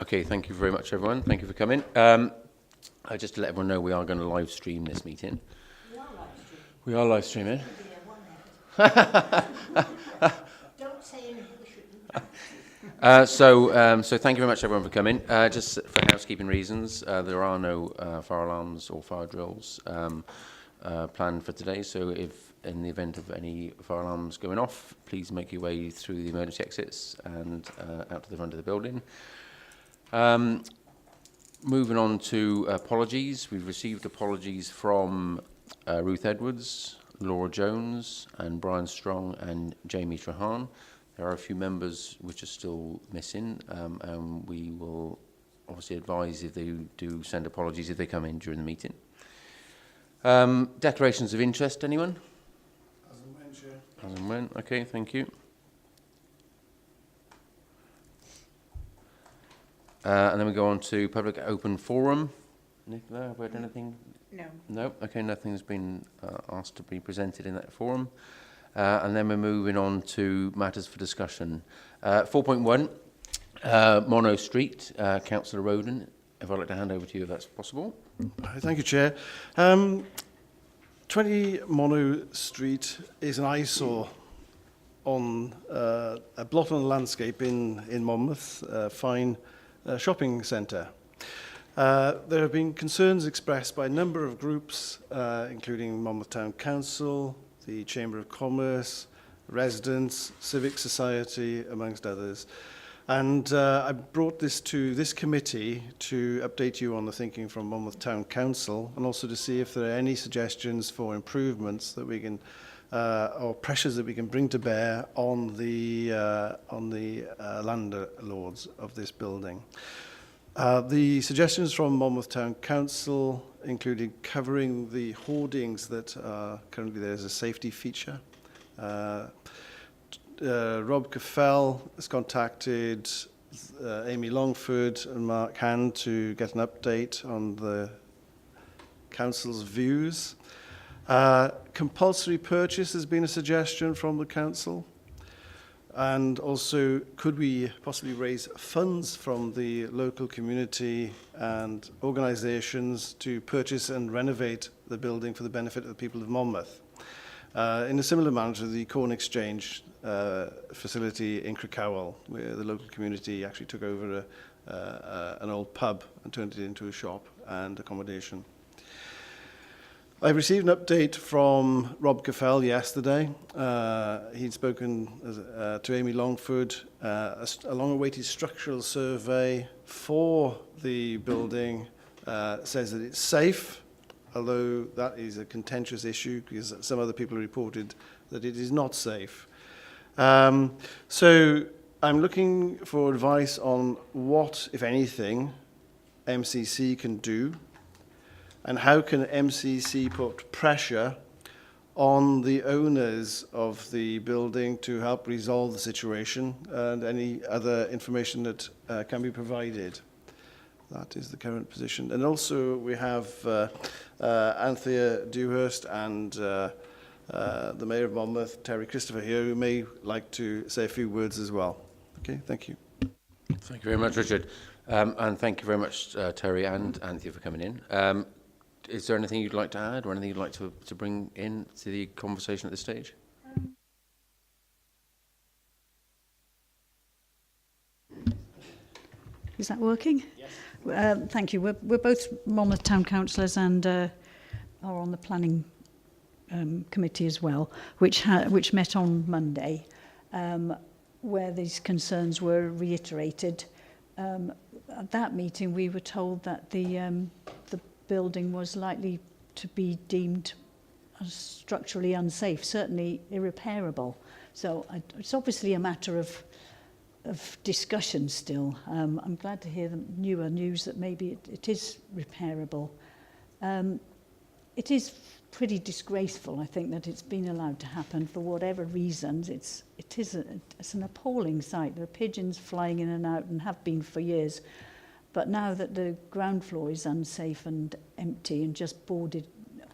Okay, thank you very much, everyone. Thank you for coming. Just to let everyone know, we are going to live stream this meeting. We are live streaming. Don't say anything we shouldn't. So thank you very much, everyone, for coming. Just for housekeeping reasons, there are no fire alarms or fire drills planned for today. So if in the event of any fire alarms going off, please make your way through the emergency exits and out to the front of the building. Moving on to apologies. We've received apologies from Ruth Edwards, Laura Jones, and Brian Strong and Jamie Trahan. There are a few members which are still missing, and we will obviously advise if they do send apologies if they come in during the meeting. Declarations of interest, anyone? As and when, Chair. As and when, okay, thank you. And then we go on to public open forum. Nicola, have we had anything? No. No, okay, nothing's been asked to be presented in that forum. And then we're moving on to matters for discussion. 4.1, Mono Street, Councillor Roden. If I'd like to hand over to you, if that's possible. Thank you, Chair. 20 Mono Street is an eyesore on a blot on the landscape in Monmouth, fine shopping centre. There have been concerns expressed by a number of groups, including Monmouth Town Council, the Chamber of Commerce, residents, civic society, amongst others. And I brought this to this committee to update you on the thinking from Monmouth Town Council, and also to see if there are any suggestions for improvements that we can, or pressures that we can bring to bear on the landlords of this building. The suggestions from Monmouth Town Council included covering the hoardings that are currently there as a safety feature. Rob Caffell has contacted Amy Longford and Mark Hand to get an update on the council's views. Compulsory purchase has been a suggestion from the council. And also, could we possibly raise funds from the local community and organisations to purchase and renovate the building for the benefit of the people of Monmouth? In a similar manner to the Corn Exchange facility in Crickhowell, where the local community actually took over an old pub and turned it into a shop and accommodation. I received an update from Rob Caffell yesterday. He'd spoken to Amy Longford. A long-awaited structural survey for the building says that it's safe, although that is a contentious issue because some other people reported that it is not safe. So I'm looking for advice on what, if anything, MCC can do. And how can MCC put pressure on the owners of the building to help resolve the situation, and any other information that can be provided? That is the current position. And also we have Anthea Dewhurst and the Mayor of Monmouth, Terry Christopher, here, who may like to say a few words as well. Okay, thank you. Thank you very much, Richard. And thank you very much, Terry and Anthea, for coming in. Is there anything you'd like to add or anything you'd like to bring in to the conversation at this stage? Is that working? Yes. Thank you. We're both Monmouth Town Councillors and are on the planning committee as well, which met on Monday, where these concerns were reiterated. At that meeting, we were told that the building was likely to be deemed as structurally unsafe, certainly irreparable. So it's obviously a matter of discussion still. I'm glad to hear the newer news that maybe it is repairable. It is pretty disgraceful, I think, that it's been allowed to happen for whatever reasons. It's an appalling sight. There are pigeons flying in and out and have been for years. But now that the ground floor is unsafe and empty and just boarded,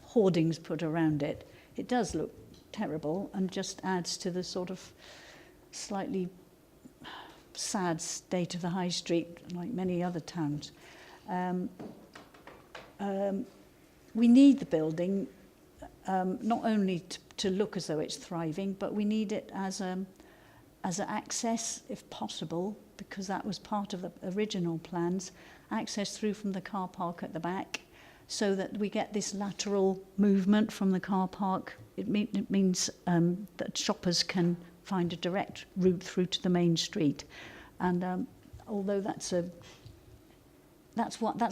hoardings put around it, it does look terrible and just adds to the sort of slightly sad state of the high street, like many other towns. We need the building not only to look as though it's thriving, but we need it as an access, if possible, because that was part of the original plans, access through from the car park at the back, so that we get this lateral movement from the car park. It means that shoppers can find a direct route through to the main street. And although that's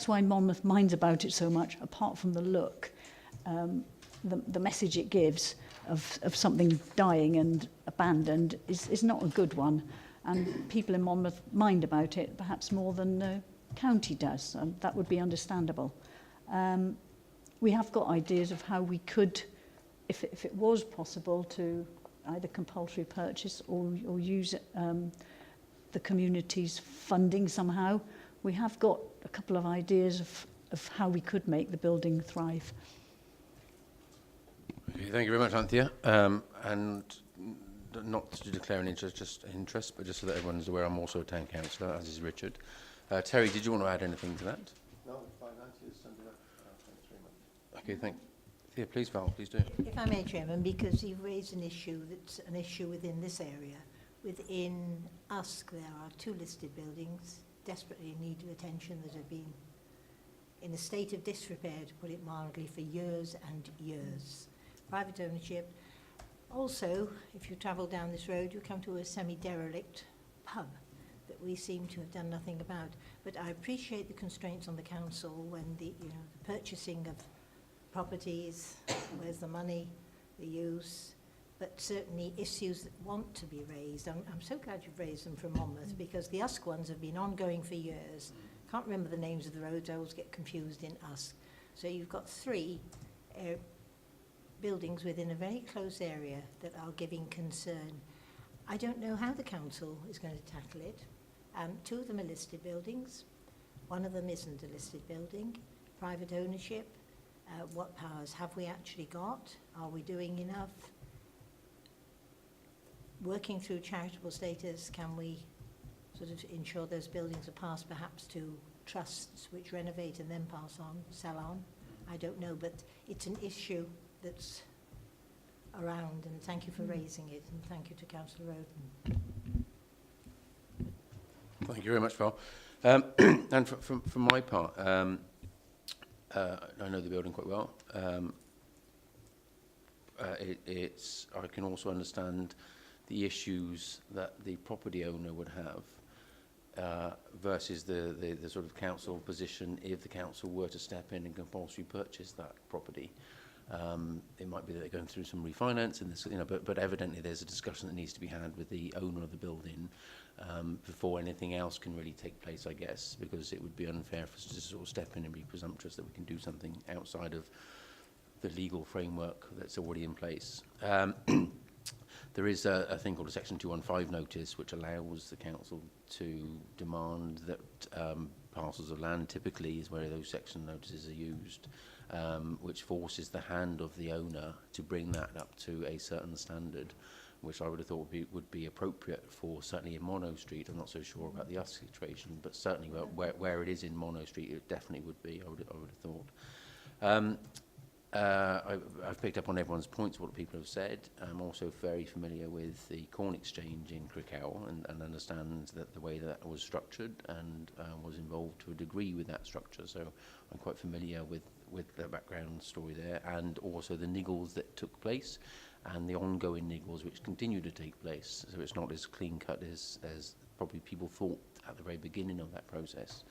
why Monmouth minds about it so much, apart from the look, the message it gives of something dying and abandoned is not a good one. And people in Monmouth mind about it perhaps more than the county does, and that would be understandable. We have got ideas of how we could, if it was possible, to either compulsory purchase or use the community's funding somehow. We have got a couple of ideas of how we could make the building thrive. Okay, thank you very much, Anthea. And not to declare an interest, but just so that everyone's aware, I'm also a town councillor, as is Richard. Terry, did you want to add anything to that? No, fine, Anthea's summed it up. Thanks very much. Okay, thank you. Please, Val, please do. If I may, Chairman, because you've raised an issue that's an issue within this area. Within Usk, there are 2 listed buildings desperately in need of attention that have been in a state of disrepair, to put it mildly, for years and years. Private ownership. Also, if you travel down this road, you come to a semi-derelict pub that we seem to have done nothing about. But I appreciate the constraints on the council when the purchasing of properties, where's the money, the use, but certainly issues that want to be raised. I'm so glad you've raised them from Monmouth, because the Usk ones have been ongoing for years. Can't remember the names of the roads, I always get confused in Usk. So you've got 3 buildings within a very close area that are giving concern. I don't know how the council is going to tackle it. 2 of them are listed buildings. One of them isn't a listed building. Private ownership. What powers have we actually got? Are we doing enough? Working through charitable status, can we sort of ensure those buildings are passed perhaps to trusts which renovate and then pass on, sell on? I don't know, but it's an issue that's around, and thank you for raising it, and thank you to Councillor Roden. Thank you very much, Val. And from my part, I know the building quite well. I can also understand the issues that the property owner would have versus the sort of council position if the council were to step in and compulsory purchase that property. It might be that they're going through some refinance, and this, but evidently there's a discussion that needs to be had with the owner of the building before anything else can really take place, I guess, because it would be unfair for us to sort of step in and be presumptuous that we can do something outside of the legal framework that's already in place. There is a thing called a Section 215 notice, which allows the council to demand that parcels of land, typically is where those section notices are used, which forces the hand of the owner to bring that up to a certain standard, which I would have thought would be appropriate for certainly in Mono Street. I'm not so sure about the Usk situation, but certainly where it is in Mono Street, it definitely would be, I would have thought. I've picked up on everyone's points, what people have said. I'm also very familiar with the Corn Exchange in Crickhowell and understand that the way that was structured and was involved to a degree with that structure. So I'm quite familiar with the background story there, and also the niggles that took place and the ongoing niggles which continue to take place. So it's not as clean cut as probably people thought at the very beginning of that process.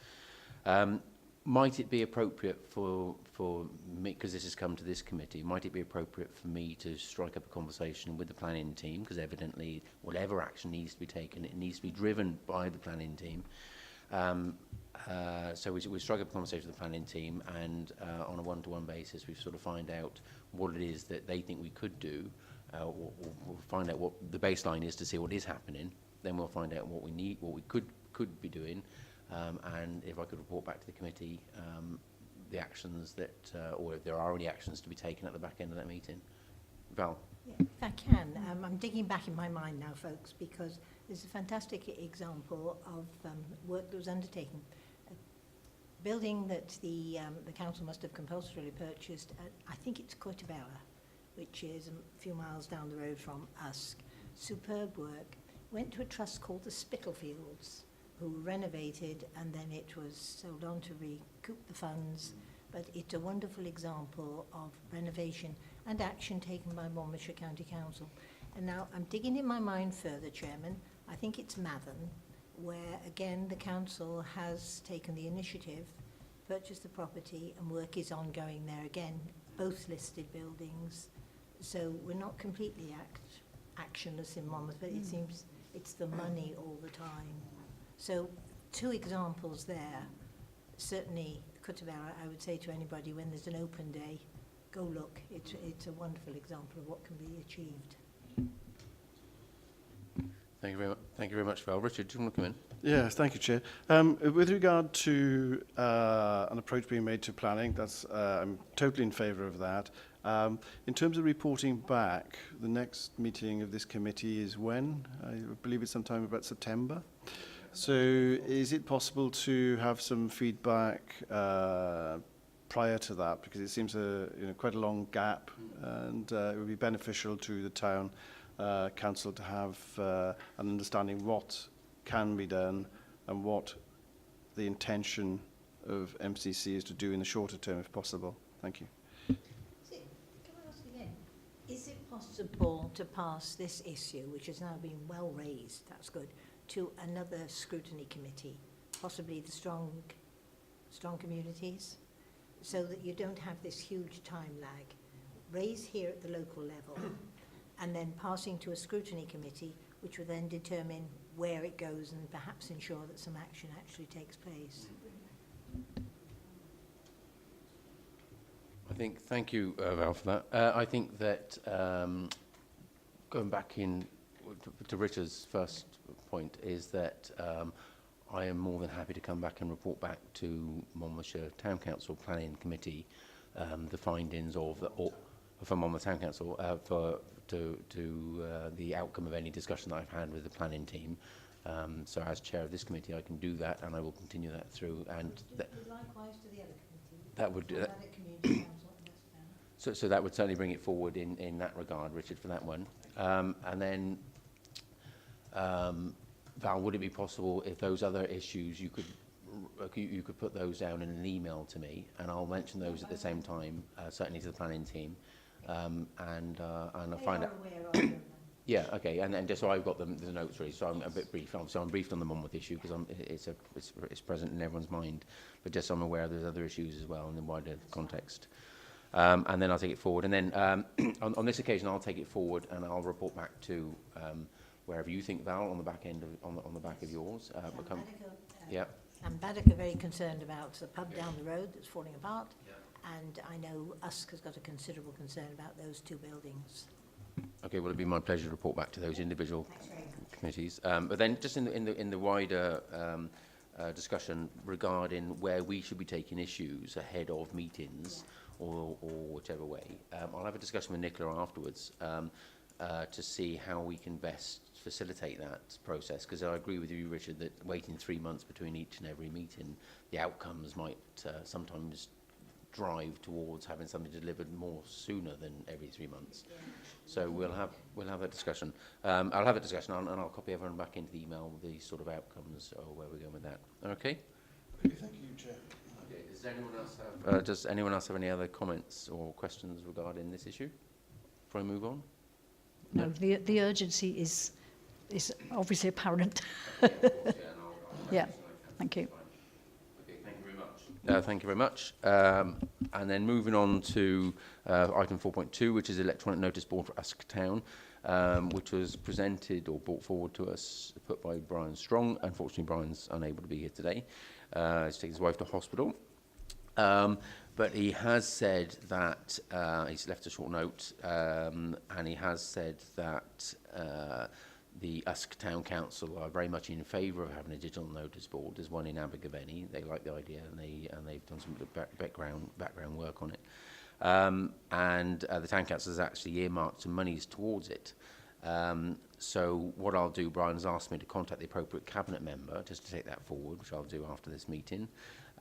Might it be appropriate for me, because this has come to this committee, might it be appropriate for me to strike up a conversation with the planning team, because evidently whatever action needs to be taken, it needs to be driven by the planning team. So we strike up a conversation with the planning team, and on a one-to-one basis, we sort of find out what it is that they think we could do. We'll find out what the baseline is to see what is happening. Then we'll find out what we need, what we could be doing. And if I could report back to the committee the actions that, or if there are any actions to be taken at the back end of that meeting. Val? Yeah, if I can, I'm digging back in my mind now, folks, because There's a fantastic example of work that was undertaken. A building that the council must have compulsorily purchased at, I think it's Coitabella, which is a few miles down the road from Usk. Superb work. Went to a trust called the Spitalfields, who renovated, and then it was sold on to recoup the funds. But it's a wonderful example of renovation and action taken by Monmouthshire County Council. And now I'm digging in my mind further, Chairman. I think it's Mathen, where again the council has taken the initiative, purchased the property, and work is ongoing there again, both listed buildings. So we're not completely actionless in Monmouth, but it seems it's the money all the time. So 2 examples there. Certainly, Coitabella, I would say to anybody, when there's an open day, go look. It's a wonderful example of what can be achieved. Thank you very much. Thank you very much, Val. Richard, do you want to come in? Yes, thank you, Chair. With regard to an approach being made to planning, I'm totally in favour of that. In terms of reporting back, the next meeting of this committee is when? I believe it's sometime about September. So is it possible to have some feedback prior to that? Because it seems quite a long gap, and it would be beneficial to the town council to have an understanding what can be done and what the intention of MCC is to do in the shorter term, if possible. Thank you. Can I ask again, is it possible to pass this issue, which has now been well raised, that's good, to another scrutiny committee, possibly the strong communities, so that you don't have this huge time lag? Raise here at the local level, and then passing to a scrutiny committee, which will then determine where it goes and perhaps ensure that some action actually takes place. Thank you, Val, for that. I think that going back to Richard's first point is that I am more than happy to come back and report back to Monmouthshire Town Council Planning Committee the findings of from Monmouth Town Council to the outcome of any discussion that I've had with the planning team. So as chair of this committee, I can do that, and I will continue that through. And Likewise to the other committee. that would Other community council in West Town. so that would certainly bring it forward in that regard, Richard, for that one. And then, Val, would it be possible if those other issues you could put those down in an email to me, and I'll mention those at the same time, certainly to the planning team, and I'll find out. Aware of them. Yeah, okay, and then just so I've got the notes ready, so I'm a bit brief. So I'm briefed on the Monmouth issue because it's present in everyone's mind, but just so I'm aware there's other issues as well in the wider context. And then I'll take it forward, and then on this occasion I'll take it forward and I'll report back to wherever you think, Val, on the back end of on the back of yours. Yeah. And Baddock are very concerned about the pub down the road that's falling apart, and I know Usk has got a considerable concern about those 2 buildings. Okay, well, it'd be my pleasure to report back to those individual committees. But then, just in the wider discussion regarding where we should be taking issues ahead of meetings, or whichever way, I'll have a discussion with Nicola afterwards to see how we can best facilitate that process. Because I agree with you, Richard, that waiting 3 months between each and every meeting, the outcomes might sometimes drive towards having something delivered more sooner than every 3 months. So we'll have that discussion. I'll have a discussion and I'll copy everyone back into the email with the sort of outcomes or where we're going with that. Okay? Okay, thank you, Chair. Okay. Does anyone else have any other comments or questions regarding this issue before I move on? No, the urgency is obviously apparent. Yeah, thank you. Okay, thank you very much. Thank you very much. And then moving on to item 4.2, which is electronic notice board for Usk Town, which was presented or brought forward to us, put by Brian Strong. Unfortunately, Brian's unable to be here today. He's taken his wife to hospital. But he has said that, he's left a short note, and he has said that the Usk Town Council are very much in favour of having a digital notice board. There's one in Abergavenny. They like the idea, and they've done some background work on it. And the Town Council has actually earmarked some monies towards it. So what I'll do, Brian's asked me to contact the appropriate cabinet member just to take that forward, which I'll do after this meeting.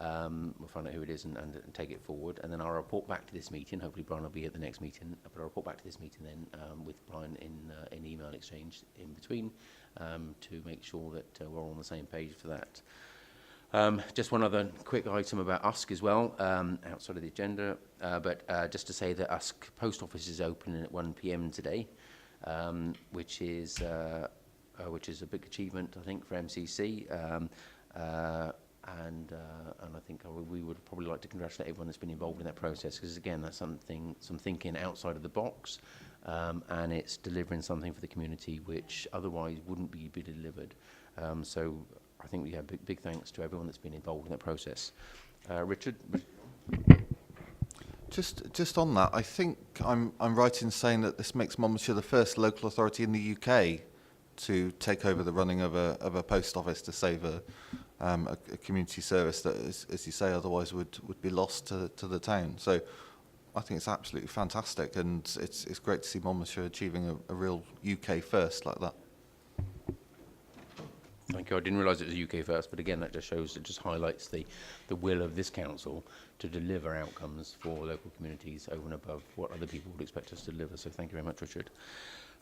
We'll find out who it is and take it forward, and then I'll report back to this meeting. Hopefully Brian will be at the next meeting, but I'll report back to this meeting then with Brian in email exchange in between to make sure that we're all on the same page for that. Just one other quick item about USK as well, outside of the agenda, but just to say that USK Post Office is opening at 1 p.m. today, which is a big achievement, I think, for MCC. And I think we would probably like to congratulate everyone that's been involved in that process, because again, that's some thinking outside of the box, and it's delivering something for the community which otherwise wouldn't be delivered. So I think we have big thanks to everyone that's been involved in that process. Richard? Just on that, I think I'm right in saying that this makes Monmouthshire the first local authority in the UK to take over the running of a post office to save a community service that, as you say, otherwise would be lost to the town. So I think it's absolutely fantastic, and it's great to see Monmouthshire achieving a real UK first like that. Thank you. I didn't realise it was UK first, but again, that just shows, it just highlights the will of this council to deliver outcomes for local communities over and above what other people would expect us to deliver. So thank you very much, Richard.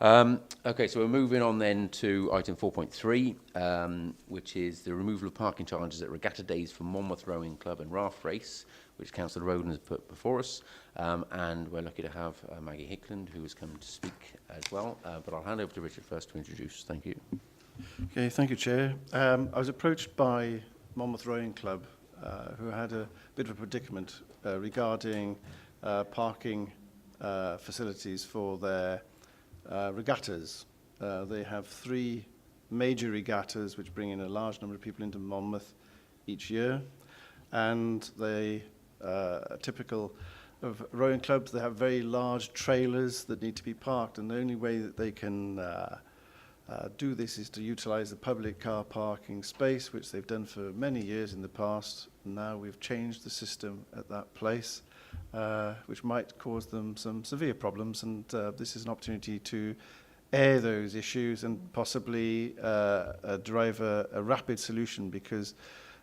Okay, so we're moving on then to item 4.3, which is the removal of parking charges at regatta days for Monmouth Rowing Club and Raft Race, which Councillor Roden has put before us. And we're lucky to have Maggie Hickland, who has come to speak as well. But I'll hand over to Richard first to introduce. Thank you. Okay, thank you, Chair. I was approached by Monmouth Rowing Club, who had a bit of a predicament regarding parking facilities for their regattas. They have 3 major regattas which bring in a large number of people into Monmouth each year, and they are typical of rowing clubs. They have very large trailers that need to be parked, and the only way that they can do this is to utilize the public car parking space, which they've done for many years in the past. Now we've changed the system at that place, which might cause them some severe problems, and this is an opportunity to air those issues and possibly drive a rapid solution, because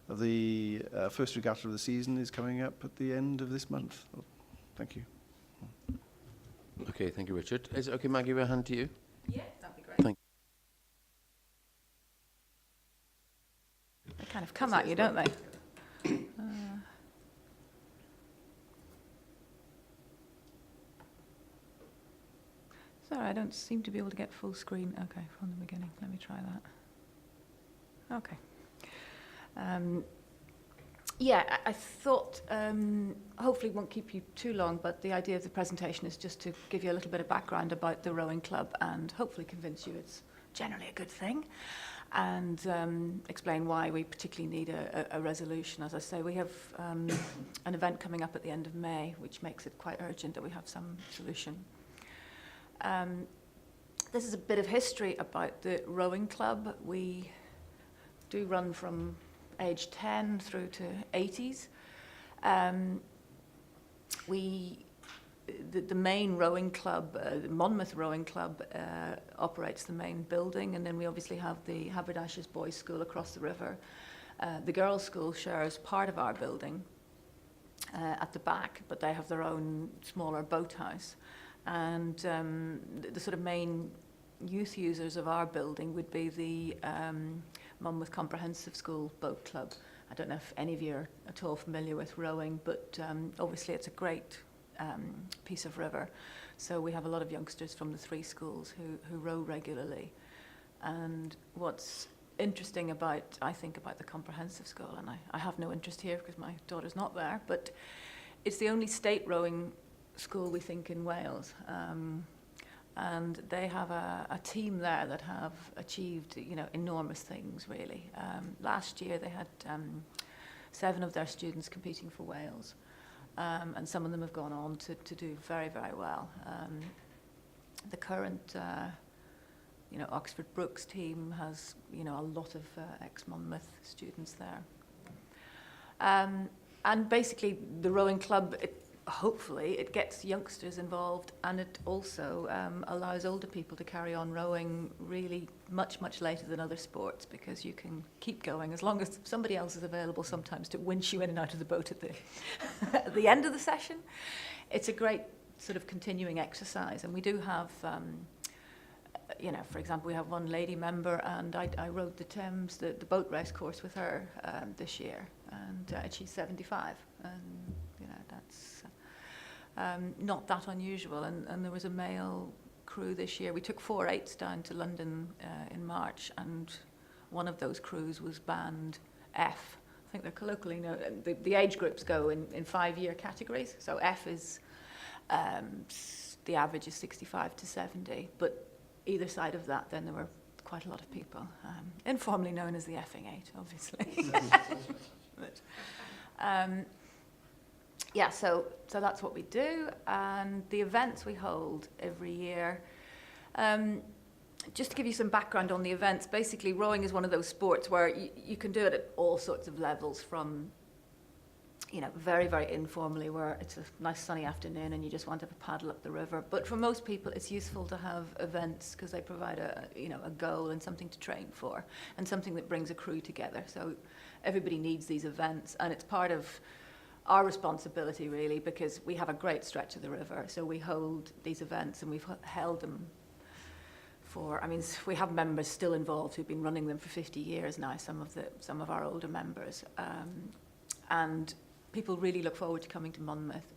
the first regatta of the season is coming up at the end of this month. Thank you. Okay, thank you, Richard. Is it okay, Maggie, we'll hand to you? Yeah, that'd be great. Thank They kind of come at you, don't they? Sorry, I don't seem to be able to get full screen. Okay, from the beginning. Let me try that. Okay. Yeah, I thought hopefully it won't keep you too long, but the idea of the presentation is just to give you a little bit of background about the rowing club and hopefully convince you it's generally a good thing, and explain why we particularly need a resolution. As I say, we have an event coming up at the end of May, which makes it quite urgent that we have some solution. This is a bit of history about the rowing club. We do run from age 10 through to 80s. The main rowing club, the Monmouth Rowing Club, operates the main building, and then we obviously have the Haberdashers Boys' School across the river. The girls' school shares part of our building at the back, but they have their own smaller boathouse. And the sort of main youth users of our building would be the Monmouth Comprehensive School Boat Club. I don't know if any of you are at all familiar with rowing, but obviously it's a great piece of river. So we have a lot of youngsters from the 3 schools who row regularly. And what's interesting about, I think, about the comprehensive school, and I have no interest here because my daughter's not there, but it's the only state rowing school, we think, in Wales. And they have a team there that have achieved, enormous things, really. Last year they had 7 of their students competing for Wales, and some of them have gone on to do very, very well. The current, Oxford Brookes team has, a lot of ex-Monmouth students there. And basically, the rowing club, hopefully it gets youngsters involved, and it also allows older people to carry on rowing really much later than other sports, because you can keep going as long as somebody else is available sometimes to winch you in and out of the boat at the at the end of the session. It's a great sort of continuing exercise, and we do have you know, for example, we have one lady member, and I rowed the Thames, the boat race course with her this year, and she's 75, and you know, that's not that unusual. And there was a male crew this year. We took 4 8s down to London in March, and one of those crews was band F. I think they're colloquially known. The age groups go in 5-year categories. So F is the average is 65 to 70, but either side of that, then there were quite a lot of people, informally known as the effing 8, obviously. But, yeah, so that's what we do, and the events we hold every year. Just to give you some background on the events, basically rowing is one of those sports where you can do it at all sorts of levels, from you know, very informally, where it's a nice sunny afternoon and you just want to have a paddle up the river. But for most people, it's useful to have events because they provide a goal and something to train for, and something that brings a crew together. So everybody needs these events, and it's part of our responsibility really, because we have a great stretch of the river. So we hold these events, and we've held them for, I mean, we have members still involved who've been running them for 50 years now, some of our older members. And people really look forward to coming to Monmouth.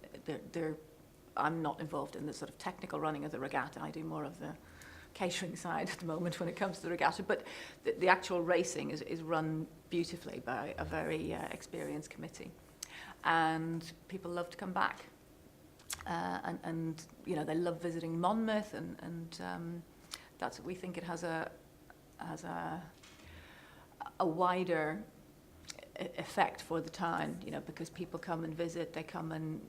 I'm not involved in the sort of technical running of the regatta. I do more of the catering side at the moment when it comes to the regatta. But the actual racing is run beautifully by a very experienced committee. And people love to come back. And you know, they love visiting Monmouth, and that's what we think. It has a wider effect for the town, you know, because people come and visit, they come and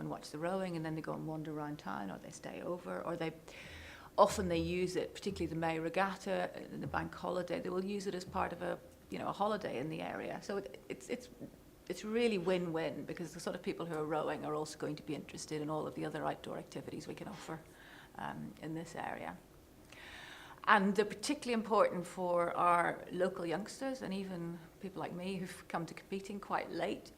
watch the rowing, and then they go and wander around town, or they stay over, or they use it, particularly the May Regatta and the bank holiday. They will use it as part of a holiday in the area. So it's really win-win, because the sort of people who are rowing are also going to be interested in all of the other outdoor activities we can offer in this area. And they're particularly important for our local youngsters, and even people like me who've come to competing quite late.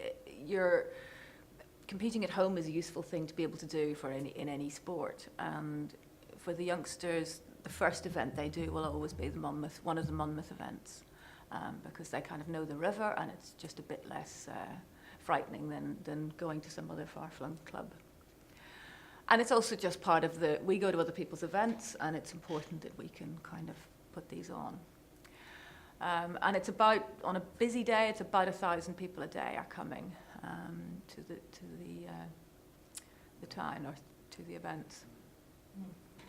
Competing at home is a useful thing to be able to do in any sport. And for the youngsters, the first event they do will always be one of the Monmouth events, because they kind of know the river, and it's just a bit less frightening than going to some other far-flung club. And it's also just part of we go to other people's events, and it's important that we can kind of put these on. And it's on a busy day, it's about 1,000 people a day are coming to the town, or to the events.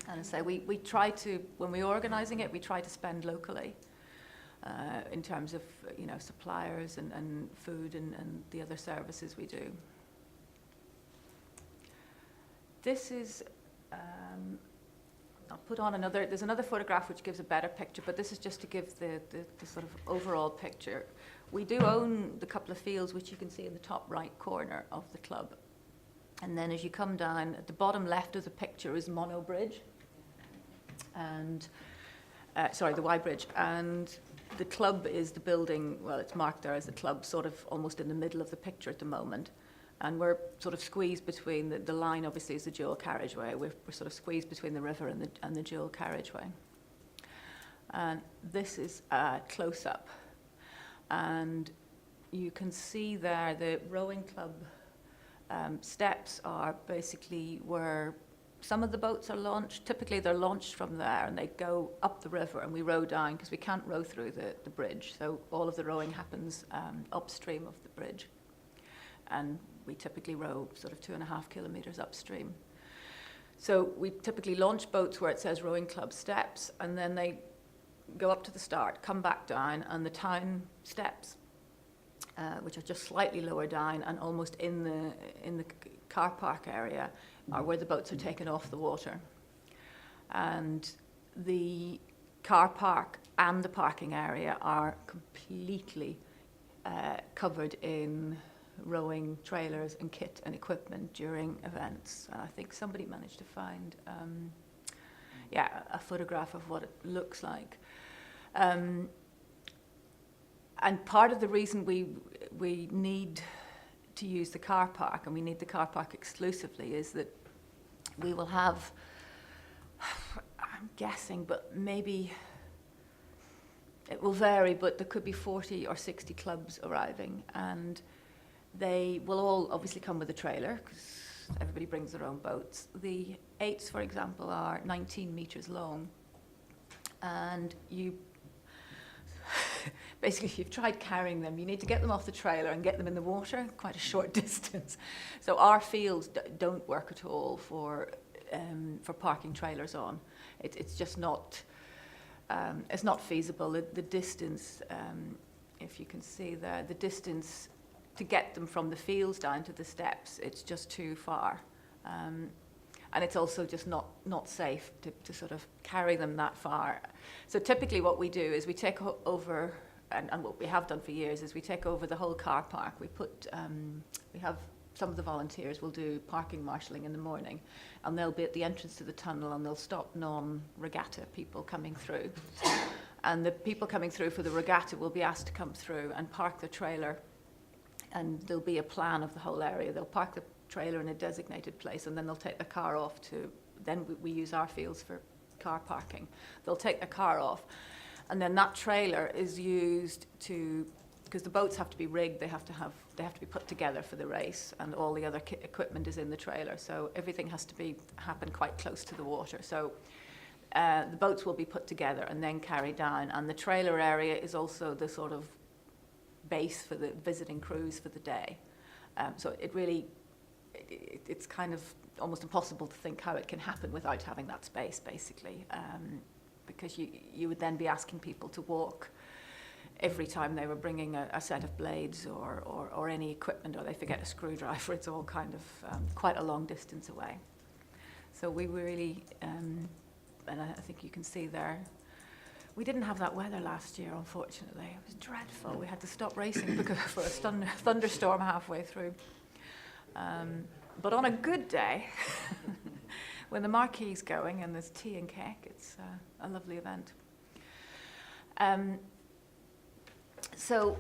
And so we try to, when we're organising it, we try to spend locally in terms of suppliers and food and the other services we do. This is, I'll put on there's another photograph which gives a better picture, but this is just to give the sort of overall picture. We do own the couple of fields which you can see in the top right corner of the club. And then as you come down, at the bottom left of the picture is Mono Bridge, and, the Y Bridge. And the club is the building, well, it's marked there as the club, sort of almost in the middle of the picture at the moment. And we're sort of squeezed between, the line obviously is the dual carriageway. We're sort of squeezed between the river and the dual carriageway. And this is a close-up. And you can see there the rowing club steps are basically where some of the boats are launched. Typically they're launched from there, and they go up the river, and we row down because we can't row through the bridge. So all of the rowing happens upstream of the bridge. And we typically row sort of 2.5 kilometres upstream. So we typically launch boats where it says rowing club steps, and then they go up to the start, come back down, and the town steps, which are just slightly lower down and almost in the car park area, are where the boats are taken off the water. And the car park and the parking area are completely covered in rowing trailers and kit and equipment during events. And I think somebody managed to find, a photograph of what it looks like. And part of the reason we need to use the car park, and we need the car park exclusively, is that we will have, I'm guessing, but maybe it will vary, but there could be 40 or 60 clubs arriving, and they will all obviously come with a trailer because everybody brings their own boats. The 8s, for example, are 19 meters long, and basically, if you've tried carrying them, you need to get them off the trailer and get them in the water, quite a short distance. So our fields don't work at all for parking trailers on. It's just not, it's not feasible. The distance, if you can see there, the distance to get them from the fields down to the steps, it's just too far. And it's also just not safe to sort of carry them that far. So typically what we do is we take over, and what we have done for years, is we take over the whole car park. We have some of the volunteers will do parking marshalling in the morning, and they'll be at the entrance to the tunnel, and they'll stop non-regatta people coming through. And the people coming through for the regatta will be asked to come through and park the trailer, and there'll be a plan of the whole area. They'll park the trailer in a designated place, and then they'll take the car off to, then we use our fields for car parking. They'll take the car off, and then that trailer is used to, because the boats have to be rigged, they have to be put together for the race, and all the other equipment is in the trailer, so everything has to happen quite close to the water. So the boats will be put together and then carried down, and the trailer area is also the sort of base for the visiting crews for the day. So it really, it's kind of almost impossible to think how it can happen without having that space, basically, because you would then be asking people to walk every time they were bringing a set of blades or any equipment, or they forget a screwdriver. It's all kind of quite a long distance away. So we really, and I think you can see there, we didn't have that weather last year, unfortunately. It was dreadful. We had to stop racing because for a thunderstorm halfway through. But on a good day, when the marquee's going and there's tea and cake, it's a lovely event. So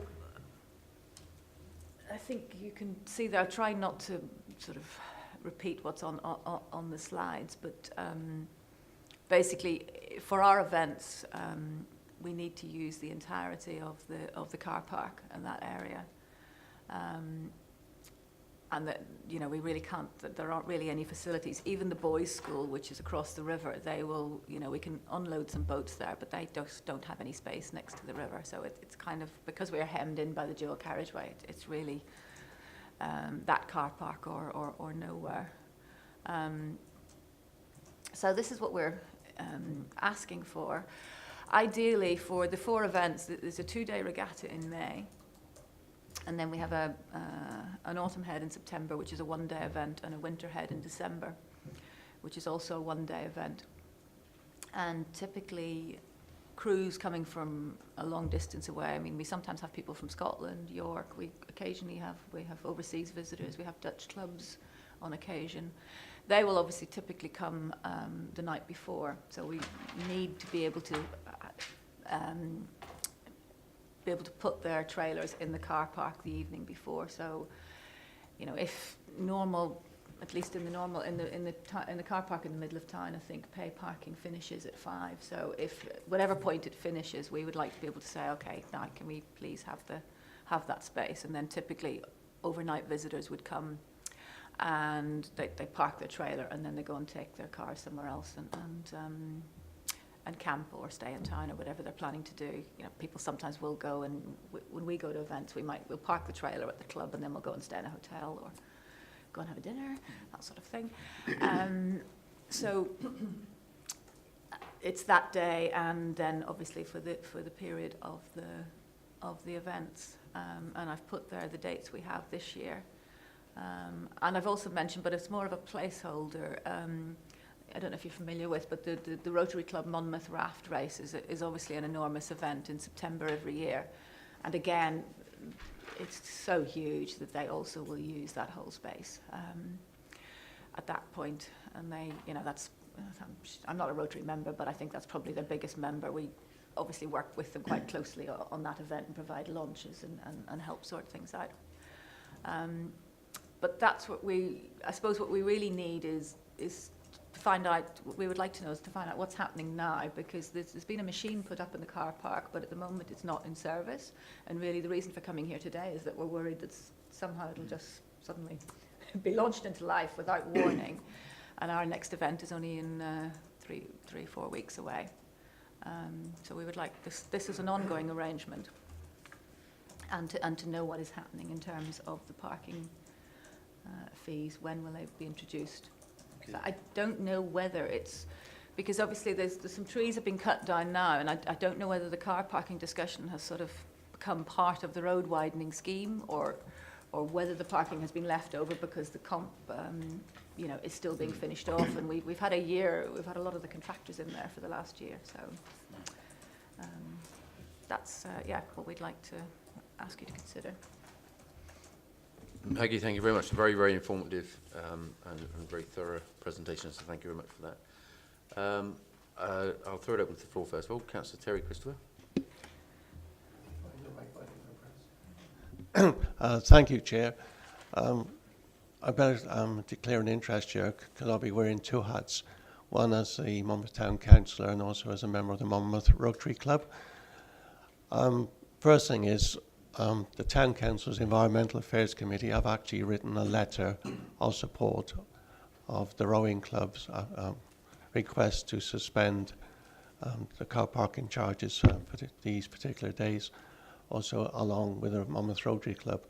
I think you can see that I try not to sort of repeat what's on the slides, but basically for our events, we need to use the entirety of the car park and that area. And that, you know, we really can't, there aren't really any facilities. Even the boys' school, which is across the river, they will, you know, we can unload some boats there, but they just don't have any space next to the river. So it's kind of, because we're hemmed in by the dual carriageway, it's really that car park or nowhere. So this is what we're asking for. Ideally, for the 4 events, there's a 2-day regatta in May. And then we have an autumn head in September, which is a 1-day event, and a winter head in December, which is also a 1-day event. And typically, crews coming from a long distance away. I mean, we sometimes have people from Scotland, York. We occasionally have overseas visitors. We have Dutch clubs on occasion. They will obviously typically come the night before. So we need to be able to put their trailers in the car park the evening before. So, you know, if normal, at least in the car park in the middle of town, I think pay parking finishes at 5. So if whatever point it finishes, we would like to be able to say, okay, now can we please have that space? And then typically overnight visitors would come and they park their trailer, and then they go and take their car somewhere else and camp or stay in town or whatever they're planning to do. You know, people sometimes will go, and when we go to events, we'll park the trailer at the club, and then we'll go and stay in a hotel or go and have a dinner, that sort of thing. So it's that day, and then obviously for the period of the events. And I've put there the dates we have this year. And I've also mentioned, but it's more of a placeholder. I don't know if you're familiar with, but the Rotary Club Monmouth Raft Race is obviously an enormous event in September every year. And again, it's so huge that they also will use that whole space at that point. And they, you know, I'm not a Rotary member, but I think that's probably their biggest member. We obviously work with them quite closely on that event and provide lunches and help sort things out. But that's what I suppose what we really need is to find out, what we would like to know is to find out what's happening now, because there's been a machine put up in the car park, but at the moment it's not in service. And really the reason for coming here today is that we're worried that somehow it'll just suddenly be launched into life without warning. And our next event is only in 3-4 weeks away. So we would like this is an ongoing arrangement, and to know what is happening in terms of the parking fees. When will they be introduced? Okay. I don't know whether it's, because obviously there's some trees have been cut down now, and I don't know whether the car parking discussion has sort of become part of the road widening scheme, or whether the parking has been left over because the comp you know, is still being finished off, and we've had a lot of the contractors in there for the last year, so that's what we'd like to ask you to consider. Peggy, thank you very much. Very, very informative and very thorough presentation, so thank you very much for that. I'll throw it open to the floor first of all. Councillor Terry Christopher. Thank you, Chair. I better declare an interest here, because I'll be wearing two hats, one as the Monmouth Town Councillor and also as a member of the Monmouth Rotary Club. First thing is, the Town Council's Environmental Affairs Committee have actually written a letter of support of the rowing club's request to suspend the car parking charges for these particular days, also along with the Monmouth Rotary Club.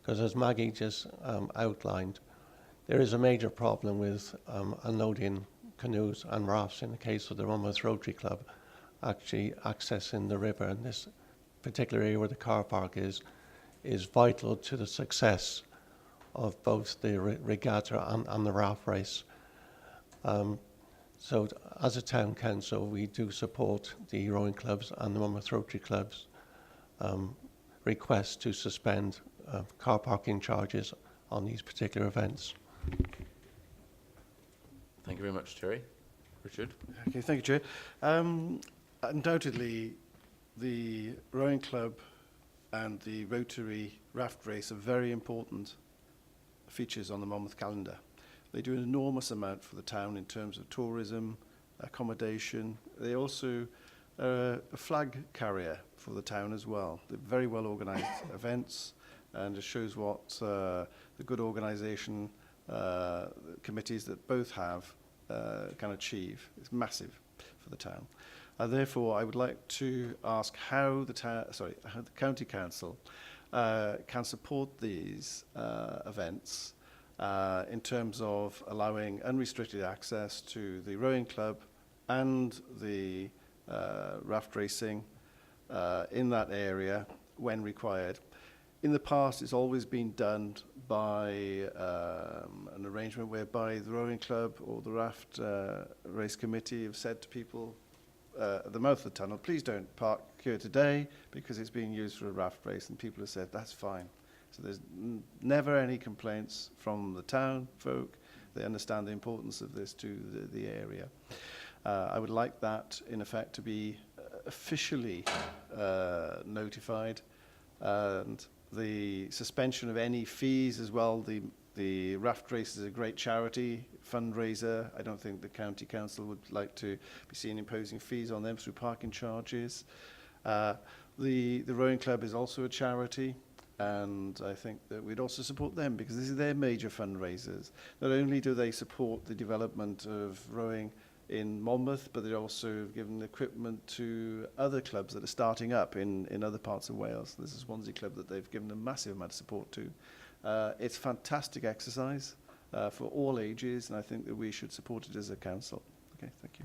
Because as Maggie just outlined, there is a major problem with unloading canoes and rafts in the case of the Monmouth Rotary Club actually accessing the river, and this particular area where the car park is vital to the success of both the regatta and the raft race. So as a town council, we do support the rowing clubs and the Monmouth Rotary Club's request to suspend car parking charges on these particular events. Thank you very much, Terry. Richard. Okay, thank you, Chair. Undoubtedly, the rowing club and the Rotary raft race are very important features on the Monmouth calendar. They do an enormous amount for the town in terms of tourism, accommodation. They also are a flag carrier for the town as well. They're very well organised events, and it shows what the good organisation committees that both have can achieve. It's massive for the town. Therefore, I would like to ask how the County Council can support these events in terms of allowing unrestricted access to the rowing club and the raft racing in that area when required. In the past, it's always been done by an arrangement whereby the rowing club or the raft race committee have said to people at the mouth of the tunnel, please don't park here today because it's being used for a raft race, and people have said that's fine. So there's never any complaints from the town folk. They understand the importance of this to the area. I would like that, in effect, to be officially notified, and the suspension of any fees as well. The raft race is a great charity fundraiser. I don't think the county council would like to be seen imposing fees on them through parking charges. The rowing club is also a charity, and I think that we'd also support them because this is their major fundraisers. Not only do they support the development of rowing in Monmouth, but they're also given equipment to other clubs that are starting up in other parts of Wales. There's a Swansea club that they've given a massive amount of support to. It's fantastic exercise for all ages, and I think that we should support it as a council. Okay, thank you.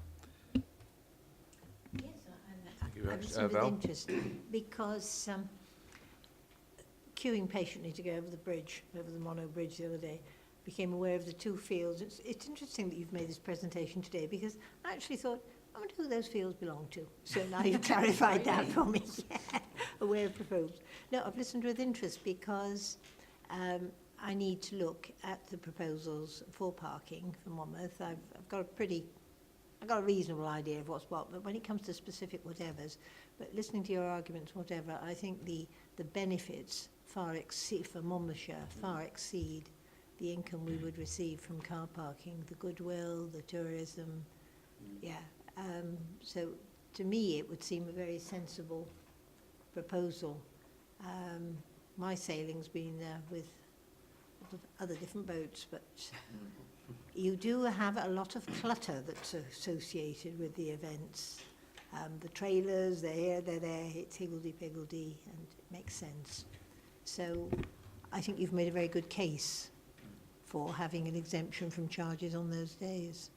Yes, I listened with interest because queuing patiently to go over the bridge, over the Mono Bridge the other day, became aware of the two fields. It's interesting that you've made this presentation today because I actually thought, I wonder who those fields belong to. So now you've clarified that for me. Yeah. aware of proposed. No, I've listened with interest because I need to look at the proposals for parking for Monmouth. I've got a reasonable idea of what's what, but when it comes to specific whatevers, but listening to your arguments, whatever, I think the benefits far exceed, for Monmouthshire, far exceed the income we would receive from car parking, the goodwill, the tourism, yeah. So to me, it would seem a very sensible proposal. My sailing's been with other different boats, but you do have a lot of clutter that's associated with the events. The trailers, they're here, they're there, it's higgledy-piggledy, and it makes sense. So I think you've made a very good case for having an exemption from charges on those days.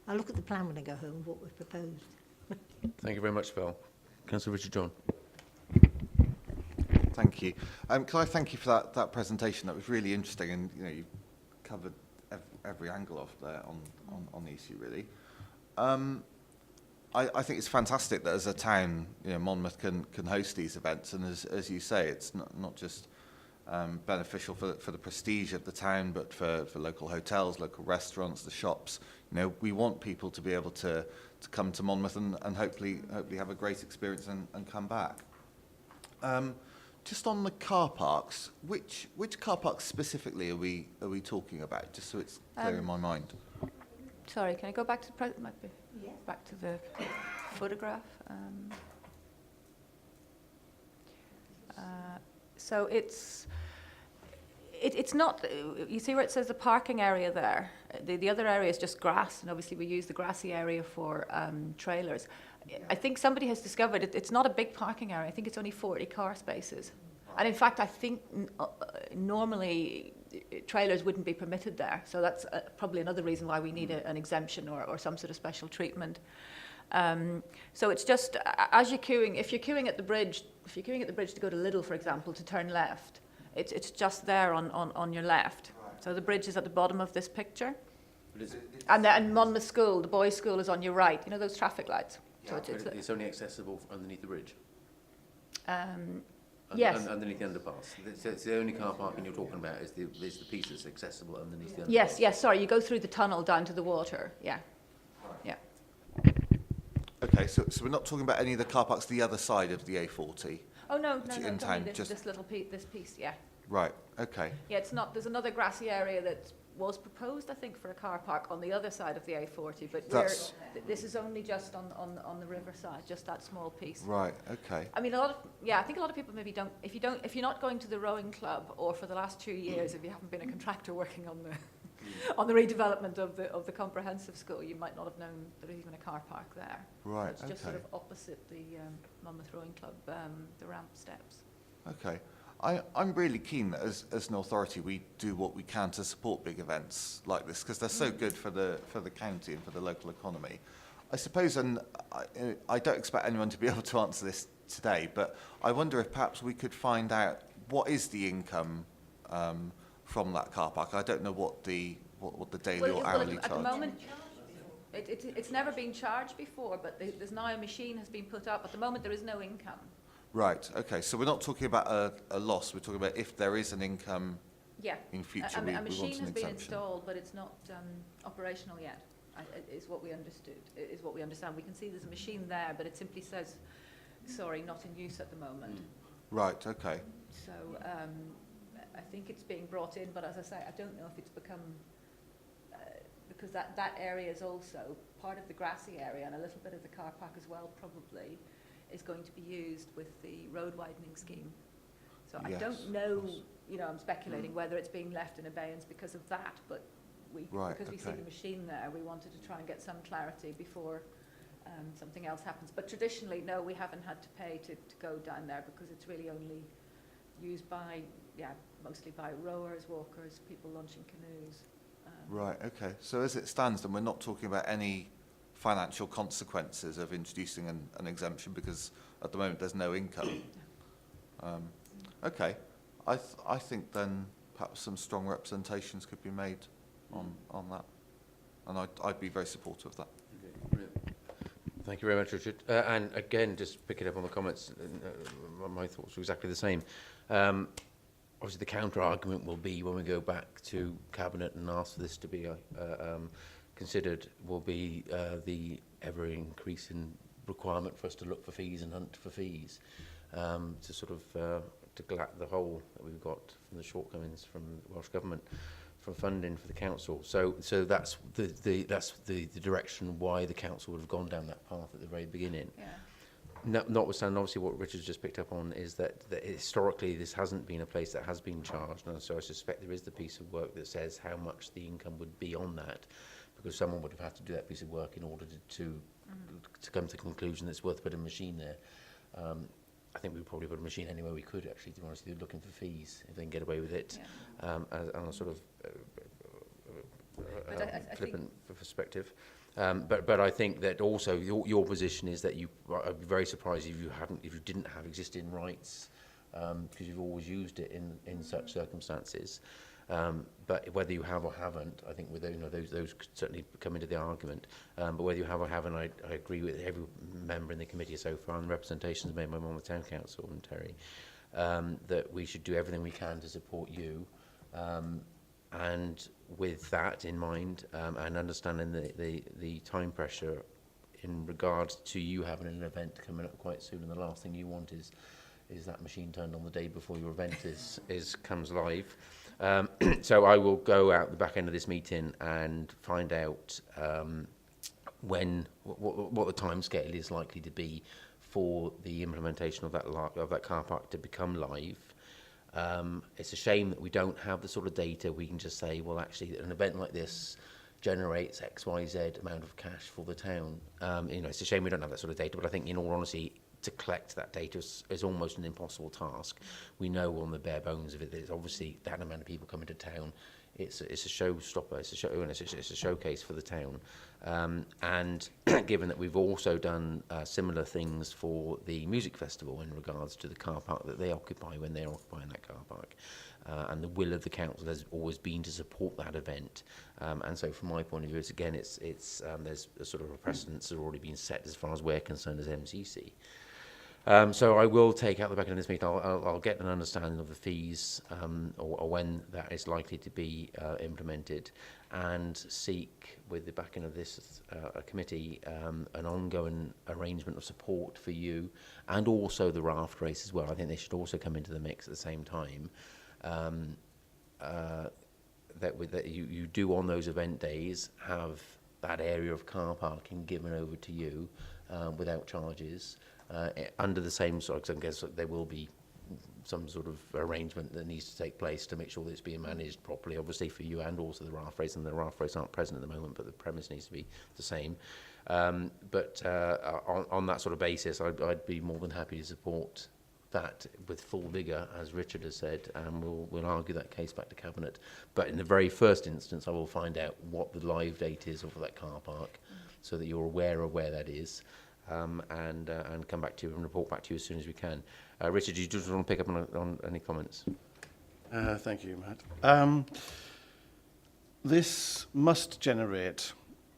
I'll look at the plan when I go home, what we've proposed. Thank you very much, Phil. Councillor Richard John. Thank you. Can I thank you for that presentation? That was really interesting, and you covered every angle of there on the issue, really. I think it's fantastic that as a town, Monmouth can host these events, and as you say, it's not just beneficial for the prestige of the town, but for local hotels, local restaurants, the shops. We want people to be able to come to Monmouth and hopefully have a great experience and come back. Just on the car parks, which car parks specifically are we talking about? Just so it's clear in my mind. Sorry, can I go back to the might be Yeah. back to the photograph? So it's not. You see where it says the parking area there. The other area is just grass, and obviously we use the grassy area for trailers. I think somebody has discovered it's not a big parking area. I think it's only 40 car spaces. And in fact, I think normally trailers wouldn't be permitted there. So that's probably another reason why we need an exemption or some sort of special treatment. So it's just, as you're queuing, if you're queuing at the bridge to go to Lidl, for example, to turn left, it's just there on your left. So the bridge is at the bottom of this picture. And Monmouth School, the boys' school, is on your right. You know those traffic lights? So It's only accessible underneath the bridge? Yes. Underneath the underpass. It's the only car parking you're talking about is the piece that's accessible underneath the underpass? Yes, sorry, you go through the tunnel down to the water, yeah. Yeah. Okay, so we're not talking about any of the car parks the other side of the A40? Oh, no, in town, this little piece, this piece, yeah. Right, okay. Yeah, it's not, there's another grassy area that was proposed, I think, for a car park on the other side of the A40, but this is only just on the riverside, just that small piece. Right, okay. I mean, I think a lot of people maybe don't, if you're not going to the rowing club, or for the last 2 years, if you haven't been a contractor working on the redevelopment of the comprehensive school, you might not have known there was even a car park there. Right, It's just okay. sort of opposite the Monmouth Rowing Club, the ramp steps. Okay. I'm really keen that as an authority we do what we can to support big events like this, because they're so good for the county and for the local economy. I suppose, and I don't expect anyone to be able to answer this today, but I wonder if perhaps we could find out what is the income from that car park. I don't know what the daily or hourly At charge. the moment, it's never been charged before, but there's now a machine has been put up. At the moment, there is no income. Right, okay, so we're not talking about a loss, we're talking about if there is an income Yeah. in future, A we want machine an has been exemption. installed, but it's not operational yet, is what we understood, is what we understand. We can see there's a machine there, but it simply says, sorry, not in use at the moment. Right, okay. So I think it's being brought in, but as I say, I don't know if it's become, because that area is also part of the grassy area and a little bit of the car park as well, probably, is going to be used with the road widening scheme. So I Yes, don't know, of course. I'm speculating whether it's being left in abeyance because of that, but because we see okay. the machine there, we wanted to try and get some clarity before something else happens. But traditionally, no, we haven't had to pay to go down there because it's really only used by, mostly by rowers, walkers, people launching canoes. Right, okay. So as it stands, then we're not talking about any financial consequences of introducing an exemption, because at the moment there's no income. Okay, I think then perhaps some strong representations could be made on that, and I'd be very supportive of that. Okay, brilliant. Thank you very much, Richard. And again, just picking up on the comments my thoughts are exactly the same. Obviously, the counter-argument will be, when we go back to Cabinet and ask for this to be considered, will be the ever-increasing requirement for us to look for fees and hunt for fees, to sort of to glut the hole that we've got from the shortcomings from the Welsh Government for funding for the council. So that's the direction why the council would have gone down that path at the very beginning. Yeah. Notwithstanding, obviously, what Richard's just picked up on is that historically this hasn't been a place that has been charged, and so I suspect there is the piece of work that says how much the income would be on that, because someone would have had to do that piece of work in order to come to the conclusion that it's worth putting a machine there. I think we would probably put a machine anywhere we could, actually, to be honest, with you, looking for fees, if they can get away with it, as on a sort of But I think- flippant perspective. But I think that also your position is that I'd be very surprised if you didn't have existing rights, because you've always used it in such circumstances. But whether you have or haven't, I think with those could certainly come into the argument. But whether you have or haven't, I agree with every member in the committee so far, and representations made by Monmouth Town Council and Terry, that we should do everything we can to support you. And with that in mind, and understanding the time pressure in regards to you having an event coming up quite soon, and the last thing you want is that machine turned on the day before your event comes live. So I will go out the back end of this meeting and find out what the timescale is likely to be for the implementation of that car park to become live. It's a shame that we don't have the sort of data we can just say, well, actually, an event like this generates XYZ amount of cash for the town. It's a shame we don't have that sort of data, but I think, in all honesty, to collect that data is almost an impossible task. We know on the bare bones of it that it's obviously that amount of people coming to town. It's a showstopper, it's a showcase for the town. And given that we've also done similar things for the music festival in regards to the car park that they occupy when they're occupying that car park, and the will of the council has always been to support that event. And so from my point of view, there's a sort of a precedence that's already been set as far as we're concerned as MCC. So I will take out the back end of this meeting. I'll get an understanding of the fees, or when that is likely to be implemented, and seek, with the backing of this committee, an ongoing arrangement of support for you, and also the raft race as well. I think they should also come into the mix at the same time. That you do on those event days have that area of car parking given over to you without charges. Under the same sort of, I guess there will be some sort of arrangement that needs to take place to make sure that it's being managed properly, obviously for you and also the raft race, and the raft race aren't present at the moment, but the premise needs to be the same. But on that sort of basis, I'd be more than happy to support that with full vigour, as Richard has said, and we'll argue that case back to Cabinet. But in the very first instance, I will find out what the live date is of that car park, so that you're aware of where that is. And come back to you and report back to you as soon as we can. Richard, do you just want to pick up on any comments? Thank you, Matt. This must generate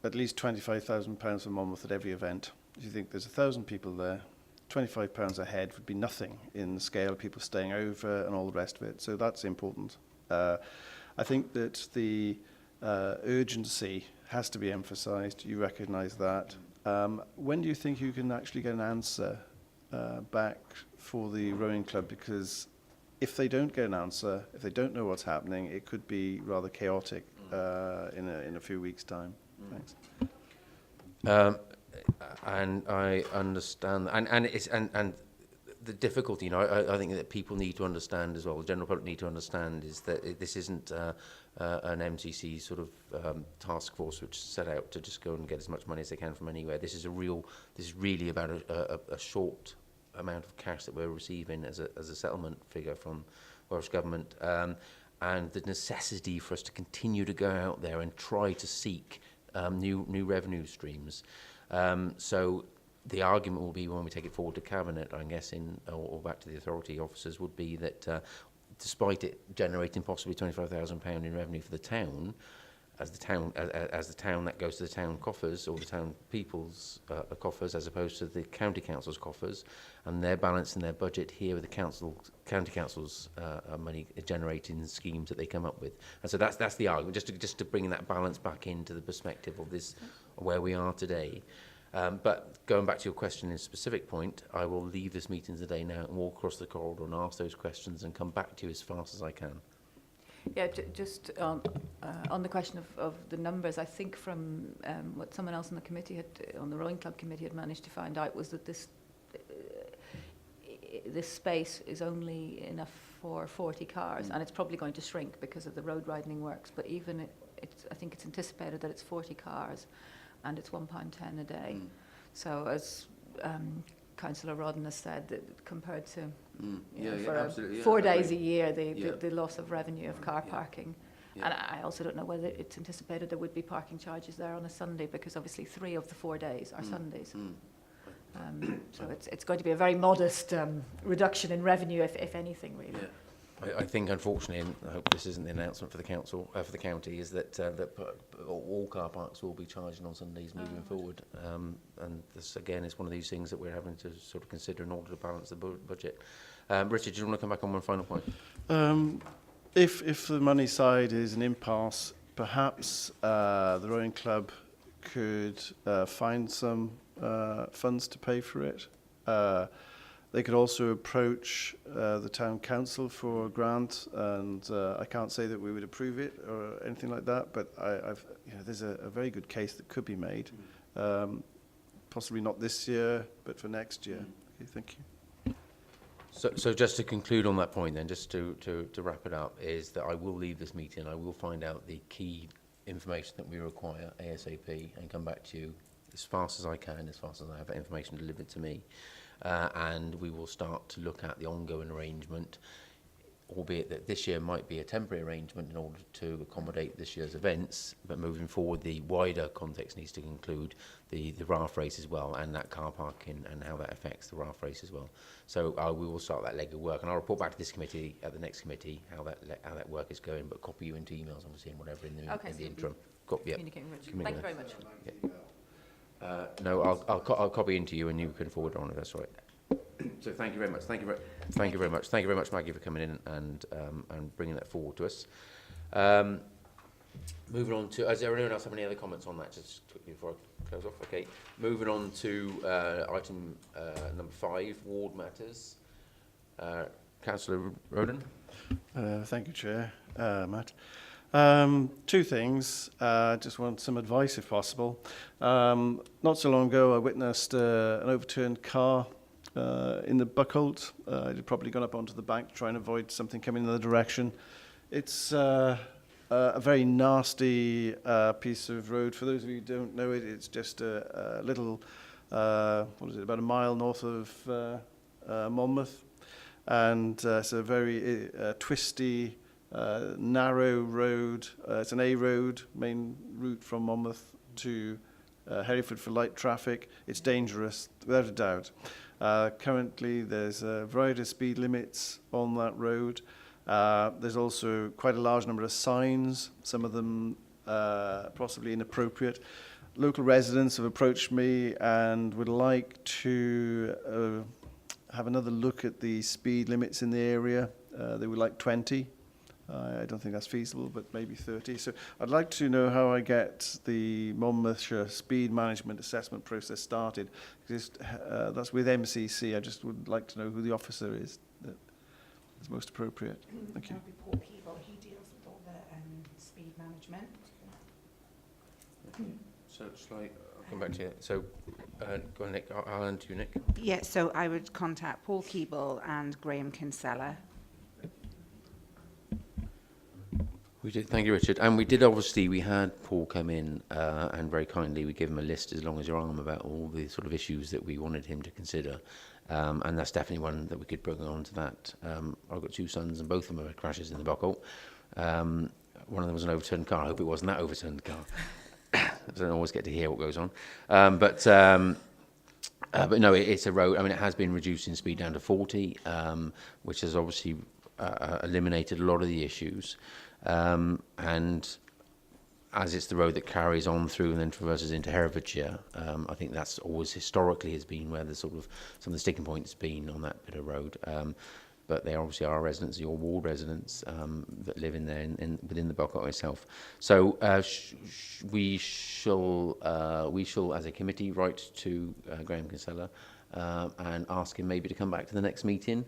at least £25,000 for Monmouth at every event. If you think there's 1,000 people there, £25 a head would be nothing in the scale of people staying over and all the rest of it. So that's important. I think that the urgency has to be emphasised. You recognise that. When do you think you can actually get an answer back for the rowing club? Because if they don't get an answer, if they don't know what's happening, it could be rather chaotic in a few weeks' time. Thanks. And I understand, and the difficulty, I think that people need to understand as well, the general public need to understand, is that this isn't an MCC sort of task force which is set out to just go and get as much money as they can from anywhere. This is really about a short amount of cash that we're receiving as a settlement figure from Welsh Government, and the necessity for us to continue to go out there and try to seek new revenue streams. So the argument will be, when we take it forward to Cabinet, I'm guessing, or back to the authority officers, would be that despite it generating possibly £25,000 in revenue for the town, as the town that goes to the town coffers or the town people's coffers, as opposed to the county council's coffers, and they're balancing their budget here with the county council's money generating schemes that they come up with. And so that's the argument, just to bring that balance back into the perspective of this, where we are today. But going back to your question in a specific point, I will leave this meeting today now and walk across the corridor and ask those questions and come back to you as fast as I can. Yeah, just on the question of the numbers, I think from what someone else on the committee on the rowing club committee had managed to find out was that this space is only enough for 40 cars, and it's probably going to shrink because of the road widening works. But even I think it's anticipated that it's 40 cars, and it's £1.10 a day. So as Councillor Rodden has said, that compared to absolutely. 4 days a year, the loss of revenue of car parking. Yeah. And I also don't know whether it's anticipated there would be parking charges there on a Sunday, because obviously 3 of the 4 days are Sundays. So it's going to be a very modest reduction in revenue, if anything, really. Yeah. I think, unfortunately, and I hope this isn't the announcement for the council, for the county, is that all car parks will be charging on Sundays moving forward. And this, again, is one of these things that we're having to sort of consider in order to balance the budget. Richard, do you want to come back on one final point? If the money side is an impasse, perhaps the rowing club could find some funds to pay for it. They could also approach the town council for a grant, and I can't say that we would approve it or anything like that, but there's a very good case that could be made. Possibly not this year, but for next year. Okay, thank you. So just to conclude on that point then, just to wrap it up, is that I will leave this meeting, I will find out the key information that we require ASAP and come back to you as fast as I can, as fast as I have that information delivered to me. And we will start to look at the ongoing arrangement, albeit that this year might be a temporary arrangement in order to accommodate this year's events, but moving forward the wider context needs to include the RAF race as well, and that car parking and how that affects the RAF race as well. So we will start that leg of work, and I'll report back to this committee at the next committee how that work is going, but copy you into emails obviously and whatever in the interim. Communicating, Richard. Thank you very much. No, I'll copy into you and you can forward on if that's all right. So thank you very much. Thank you very much. Thank you very much, Maggie, for coming in and bringing that forward to us. Moving on to, does anyone else have any other comments on that? Just quickly before I close off. Okay. Moving on to item number 5, ward matters. Councillor Roden. Thank you, Chair. Matt. 2 things. Just want some advice, if possible. Not so long ago, I witnessed an overturned car in the Buckholt. It had probably gone up onto the bank to try and avoid something coming in the other direction. It's a very nasty piece of road. For those of you who don't know it, it's just a little, about a mile north of Monmouth. And it's a very twisty, narrow road. It's an A road, main route from Monmouth to Hereford for light traffic. It's dangerous, without a doubt. Currently, there's a variety of speed limits on that road. There's also quite a large number of signs, some of them possibly inappropriate. Local residents have approached me and would like to have another look at the speed limits in the area. They would like 20. I don't think that's feasible, but maybe 30. So I'd like to know how I get the Monmouthshire speed management assessment process started. That's with MCC. I just would like to know who the officer is that is most appropriate. Thank you. That would be Paul Keeble. He deals with all the speed management. So shall I'll come back to you. So go on, Nick. I'll hand to you, Nick. Yeah, so I would contact Paul Keeble and Graham Kinsella. We did, thank you, Richard. And we did, obviously, we had Paul come in and very kindly we gave him a list as long as your arm about all the sort of issues that we wanted him to consider. And that's definitely one that we could bring on to that. I've got 2 sons and both of them are crashes in the Buckholt. One of them was an overturned car. I hope it wasn't that overturned car. I don't always get to hear what goes on. But no, it's a road. I mean, it has been reducing speed down to 40, which has obviously eliminated a lot of the issues. And as it's the road that carries on through and then traverses into Herefordshire, I think that's always historically has been where the sort of some of the sticking points been on that bit of road. But they obviously are residents, your ward residents that live in there within the Belcourt itself. So we shall, as a committee, write to Graham Kinsella and ask him maybe to come back to the next meeting,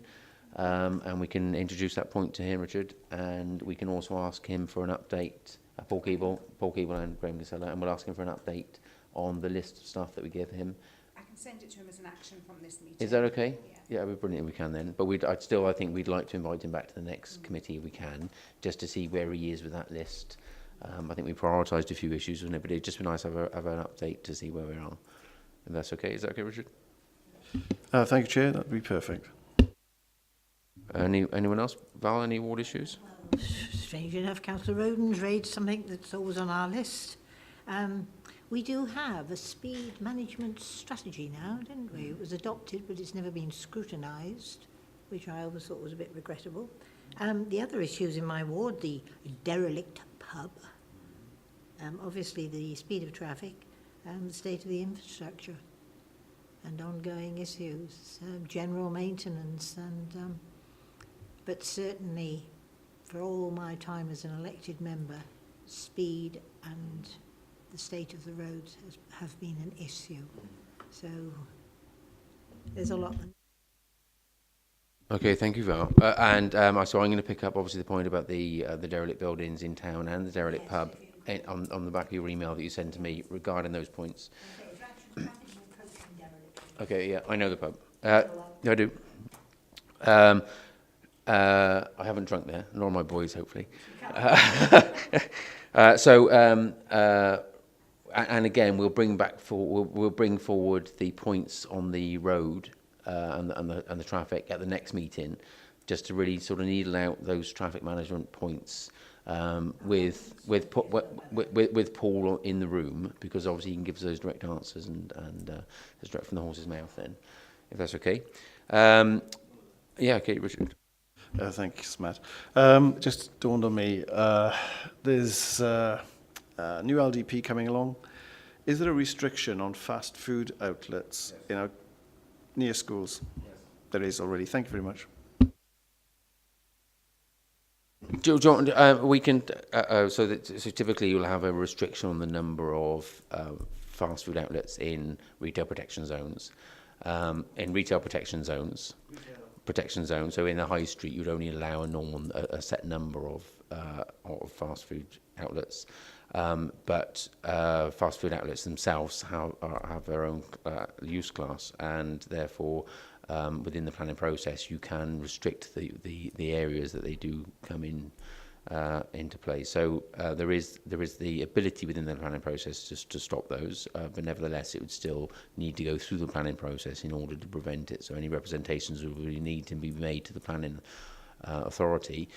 and we can introduce that point to him, Richard, and we can also ask him for an update. Paul Keeble and Graham Kinsella, and we'll ask him for an update on the list of stuff that we gave him. I can send it to him as an action from this meeting. Is that okay? Yeah. Yeah, we're brilliant if we can then. But I think we'd like to invite him back to the next committee if we can, just to see where he is with that list. I think we prioritised a few issues, wasn't it? But it'd just be nice to have an update to see where we are. If that's okay. Is that okay, Richard? Thank you, Chair. That'd be perfect. Anyone else? Val, any ward issues? Strange enough, Councillor Roden's raised something that's always on our list. We do have a speed management strategy now, didn't we? It was adopted, but it's never been scrutinised, which I always thought was a bit regrettable. The other issues in my ward, the derelict pub, obviously the speed of traffic, the state of the infrastructure, and ongoing issues, general maintenance, and but certainly for all my time as an elected member, speed and the state of the roads have been an issue. So there's a lot. Okay, thank you, Val. So I'm going to pick up obviously the point about the derelict buildings in town and the derelict pub on the back of your email that you sent to me regarding those points. Okay, yeah, I know the pub. I do. I haven't drunk there, nor my boys, hopefully. And again, we'll bring forward the points on the road and the traffic at the next meeting, just to really sort of needle out those traffic management points with Paul in the room, because obviously he can give us those direct answers and it's direct from the horse's mouth. Then, if that's okay. Yeah, okay, Richard. Thanks, Matt. Just dawned on me, there's a new LDP coming along. Is there a restriction on fast food outlets near schools? Yes. There is already. Thank you very much. We can. So typically you'll have a restriction on the number of fast food outlets in retail protection zones. Protection zone. So in the high street, you'd only allow a set number of fast food outlets. But fast food outlets themselves have their own use class, and therefore, within the planning process, you can restrict the areas that they do come into play. So there is the ability within the planning process to stop those, but nevertheless it would still need to go through the planning process in order to prevent it. So any representations would really need to be made to the planning authority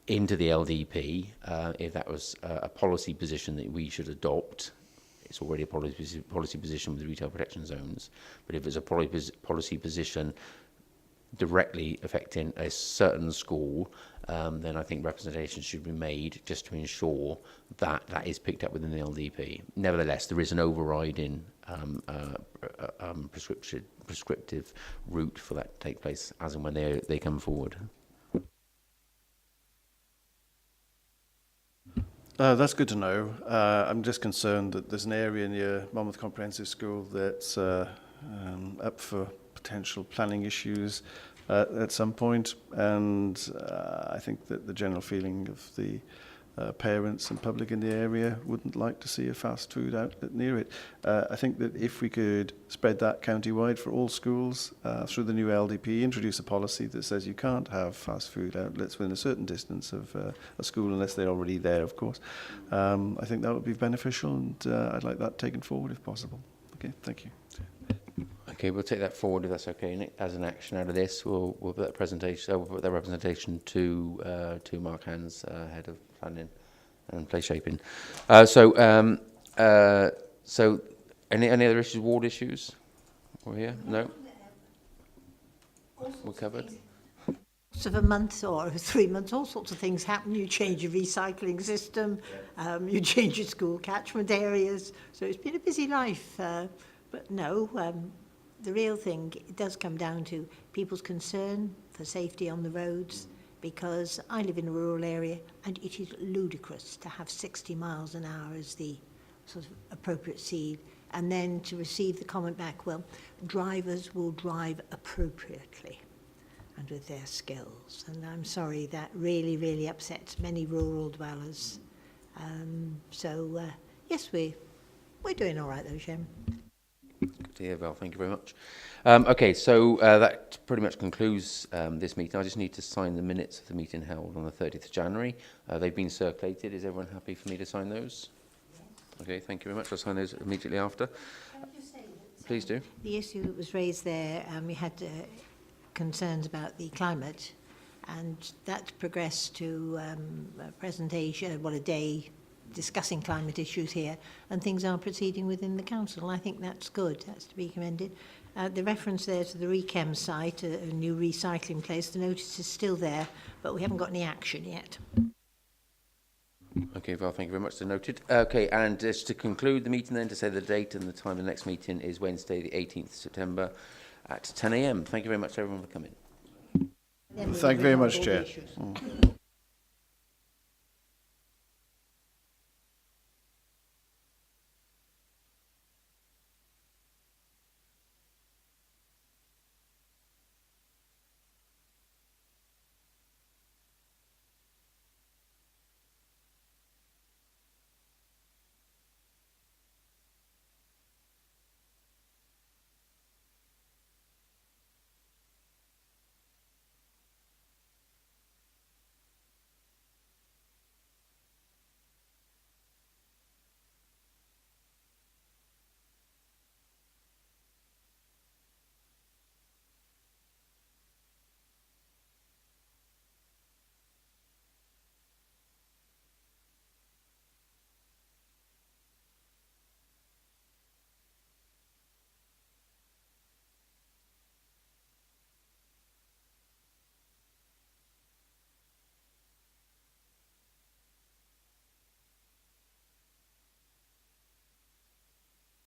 into the LDP if that was a policy position that we should adopt. It's already a policy position with the retail protection zones, but if it's a policy position directly affecting a certain school, then I think representation should be made just to ensure that that is picked up within the LDP. Nevertheless, there is an overriding prescriptive route for that to take place as and when they come forward. That's good to know. I'm just concerned that there's an area near Monmouth Comprehensive School that's up for potential planning issues at some point, and I think that the general feeling of the parents and public in the area wouldn't like to see a fast food outlet near it. I think that if we could spread that county-wide for all schools through the new LDP, introduce a policy that says you can't have fast food outlets within a certain distance of a school unless they're already there, of course. I think that would be beneficial, and I'd like that taken forward if possible. Okay, thank you. Okay, we'll take that forward if that's okay. And as an action out of this, we'll put that presentation, we'll put that representation to Mark Hands, head of planning and place shaping. So any other issues, ward issues? We're here? No. We're covered. Sort of a month or 3 months, all sorts of things happen. You change your recycling system, you change your school catchment areas. So it's been a busy life. But no, the real thing, it does come down to people's concern for safety on the roads, because I live in a rural area and it is ludicrous to have 60 miles an hour as the sort of appropriate speed, and then to receive the comment back, well, drivers will drive appropriately and with their skills. And I'm sorry, that really, really upsets many rural dwellers. Yes, we're doing all right though, Shem. Good to hear, Val. Thank you very much. Okay, so that pretty much concludes this meeting. I just need to sign the minutes of the meeting held on the 30th of January. They've been circulated. Is everyone happy for me to sign those? Okay, thank you very much. I'll sign those immediately after. Please do. The issue that was raised there, we had concerns about the climate, and that progressed to a presentation, a day discussing climate issues here, and things are proceeding within the council. I think that's good. That's to be commended. The reference there to the Rechem site, a new recycling place, the notice is still there, but we haven't got any action yet. Okay, Val, thank you very much. So noted. Okay, and just to conclude the meeting then, to say the date and the time of the next meeting is Wednesday, the 18th of September at 10 a.m. Thank you very much, everyone, for coming. Then we'll Thank you very bring on much, all Chair. the issues.